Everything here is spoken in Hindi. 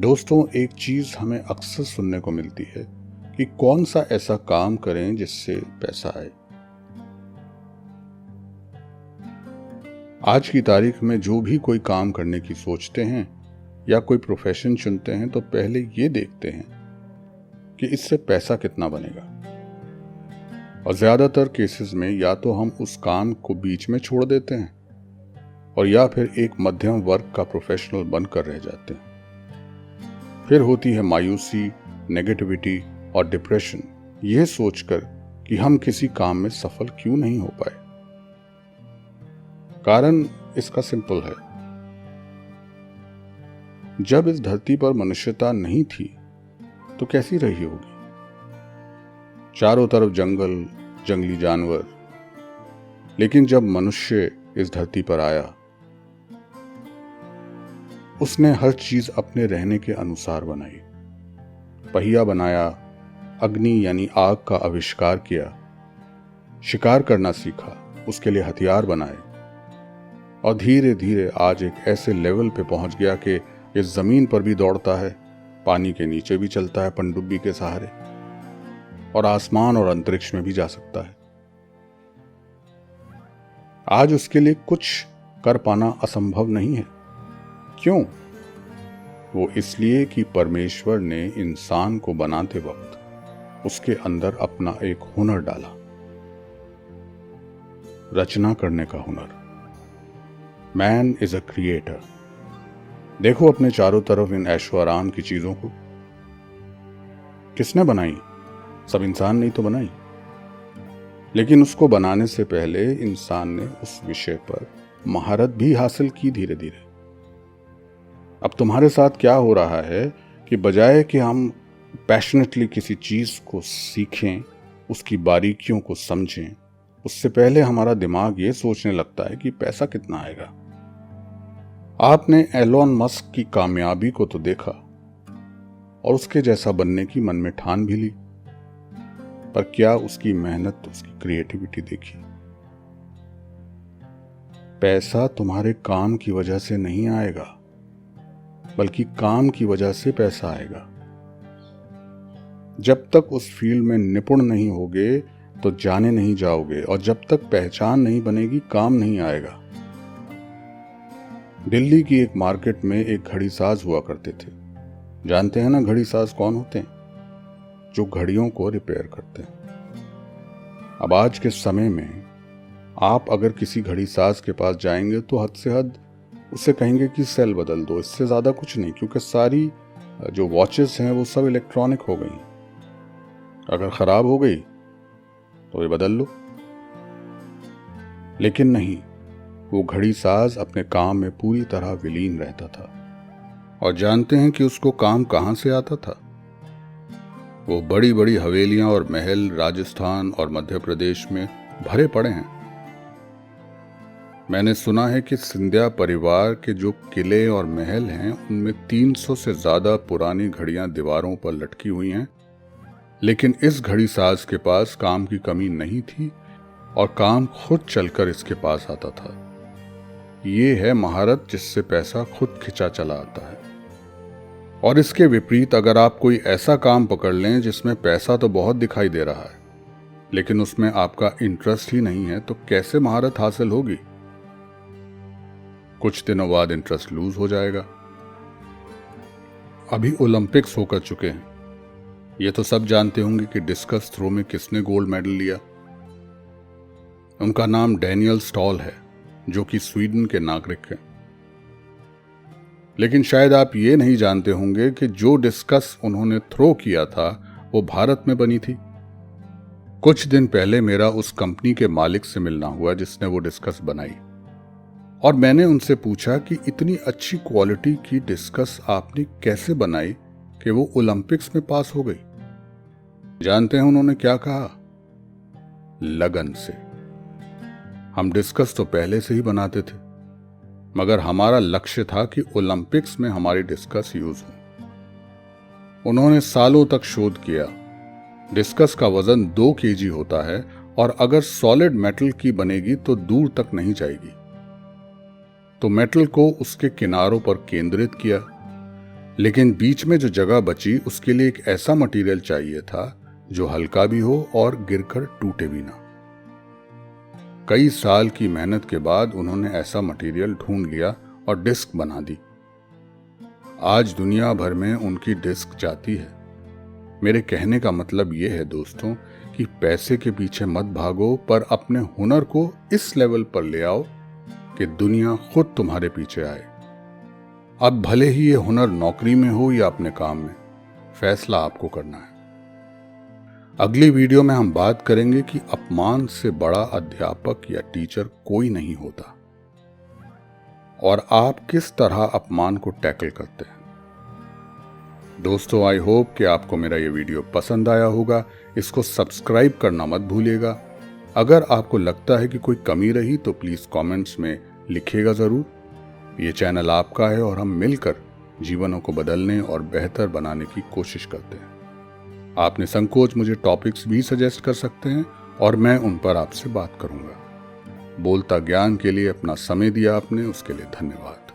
दोस्तों, एक चीज हमें अक्सर सुनने को मिलती है कि कौन सा ऐसा काम करें जिससे पैसा आए। आज की तारीख में जो भी कोई काम करने की सोचते हैं या कोई प्रोफेशन चुनते हैं तो पहले ये देखते हैं कि इससे पैसा कितना बनेगा। और ज्यादातर केसेस में या तो हम उस काम को बीच में छोड़ देते हैं और या फिर एक मध्यम वर्ग का प्रोफेशनल बनकर रह जाते हैं। फिर होती है मायूसी, नेगेटिविटी और डिप्रेशन, यह सोचकर कि हम किसी काम में सफल क्यों नहीं हो पाए। कारण इसका सिंपल है। जब इस धरती पर मनुष्यता नहीं थी तो कैसी रही होगी। चारों तरफ जंगल, जंगली जानवर। लेकिन जब मनुष्य इस धरती पर आया, उसने हर चीज अपने रहने के अनुसार बनाई। पहिया बनाया, अग्नि यानी आग का आविष्कार किया, शिकार करना सीखा, उसके लिए हथियार बनाए और धीरे धीरे आज एक ऐसे लेवल पे पहुंच गया कि इस जमीन पर भी दौड़ता है, पानी के नीचे भी चलता है पनडुब्बी के सहारे, और आसमान और अंतरिक्ष में भी जा सकता है। आज उसके लिए कुछ कर पाना असंभव नहीं है। क्यों? वो इसलिए कि परमेश्वर ने इंसान को बनाते वक्त उसके अंदर अपना एक हुनर डाला, रचना करने का हुनर। Man is a creator. देखो अपने चारों तरफ इन ऐशो आराम की चीजों को। किसने बनाई? सब इंसान नहीं तो बनाई। लेकिन उसको बनाने से पहले इंसान ने उस विषय पर महारत भी हासिल की धीरे धीरे। अब तुम्हारे साथ क्या हो रहा है कि बजाय कि हम पैशनेटली किसी चीज को सीखें, उसकी बारीकियों को समझें, उससे पहले हमारा दिमाग ये सोचने लगता है कि पैसा कितना आएगा। आपने एलोन मस्क की कामयाबी को तो देखा और उसके जैसा बनने की मन में ठान भी ली, पर क्या उसकी मेहनत, उसकी क्रिएटिविटी देखी? पैसा तुम्हारे काम की वजह से नहीं आएगा, बल्कि काम की वजह से पैसा आएगा। जब तक उस फील्ड में निपुण नहीं होगे तो जाने नहीं जाओगे, और जब तक पहचान नहीं बनेगी काम नहीं आएगा। दिल्ली की एक मार्केट में एक घड़ी साज हुआ करते थे। जानते हैं ना घड़ी साज कौन होते हैं? जो घड़ियों को रिपेयर करते हैं। अब आज के समय में आप अगर किसी घड़ी साज के पास जाएंगे तो हद से हद उससे कहेंगे कि सेल बदल दो, इससे ज्यादा कुछ नहीं, क्योंकि सारी जो वॉचेस हैं वो सब इलेक्ट्रॉनिक हो गई। अगर खराब हो गई तो ये बदल लो। लेकिन नहीं, वो घड़ी साज अपने काम में पूरी तरह विलीन रहता था। और जानते हैं कि उसको काम कहां से आता था? वो बड़ी बड़ी हवेलियां और महल राजस्थान और मध्य प्रदेश में भरे पड़े हैं। मैंने सुना है कि सिंधिया परिवार के जो किले और महल हैं उनमें 300 से ज्यादा पुरानी घड़ियां दीवारों पर लटकी हुई हैं। लेकिन इस घड़ी साज के पास काम की कमी नहीं थी और काम खुद चलकर इसके पास आता था। ये है महारत जिससे पैसा खुद खिंचा चला आता है। और इसके विपरीत अगर आप कोई ऐसा काम पकड़ लें जिसमें पैसा तो बहुत दिखाई दे रहा है लेकिन उसमें आपका इंटरेस्ट ही नहीं है, तो कैसे महारत हासिल होगी? कुछ दिनों बाद इंटरेस्ट लूज हो जाएगा। अभी ओलंपिक्स होकर चुके हैं। ये तो सब जानते होंगे कि डिस्कस थ्रो में किसने गोल्ड मेडल लिया। उनका नाम डैनियल स्टॉल है, जो कि स्वीडन के नागरिक हैं। लेकिन शायद आप ये नहीं जानते होंगे कि जो डिस्कस उन्होंने थ्रो किया था वो भारत में बनी थी। कुछ दिन पहले मेरा उस कंपनी के मालिक से मिलना हुआ जिसने वो डिस्कस बनाई, और मैंने उनसे पूछा कि इतनी अच्छी क्वालिटी की डिस्कस आपने कैसे बनाई कि वो ओलंपिक्स में पास हो गई। जानते हैं उन्होंने क्या कहा? लगन से। हम डिस्कस तो पहले से ही बनाते थे, मगर हमारा लक्ष्य था कि ओलंपिक्स में हमारी डिस्कस यूज हो। उन्होंने सालों तक शोध किया। डिस्कस का वजन 2 kg होता है और अगर सॉलिड मेटल की बनेगी तो दूर तक नहीं जाएगी। तो मेटल को उसके किनारों पर केंद्रित किया, लेकिन बीच में जो जगह बची उसके लिए एक ऐसा मटेरियल चाहिए था जो हल्का भी हो और गिरकर टूटे भी ना। कई साल की मेहनत के बाद उन्होंने ऐसा मटेरियल ढूंढ लिया और डिस्क बना दी। आज दुनिया भर में उनकी डिस्क जाती है। मेरे कहने का मतलब यह है दोस्तों कि पैसे के पीछे मत भागो, पर अपने हुनर को इस लेवल पर ले आओ कि दुनिया खुद तुम्हारे पीछे आए। अब भले ही ये हुनर नौकरी में हो या अपने काम में, फैसला आपको करना है। अगली वीडियो में हम बात करेंगे कि अपमान से बड़ा अध्यापक या टीचर कोई नहीं होता और आप किस तरह अपमान को टैकल करते हैं। दोस्तों, आई होप कि आपको मेरा ये वीडियो पसंद आया होगा। इसको सब्सक्राइब करना मत भूलिएगा। अगर आपको लगता है कि कोई कमी रही तो प्लीज कमेंट्स में लिखिएगा जरूर। ये चैनल आपका है और हम मिलकर जीवनों को बदलने और बेहतर बनाने की कोशिश करते हैं। आप निसंकोच मुझे टॉपिक्स भी सजेस्ट कर सकते हैं और मैं उन पर आपसे बात करूंगा। बोलता ज्ञान के लिए अपना समय दिया आपने, उसके लिए धन्यवाद।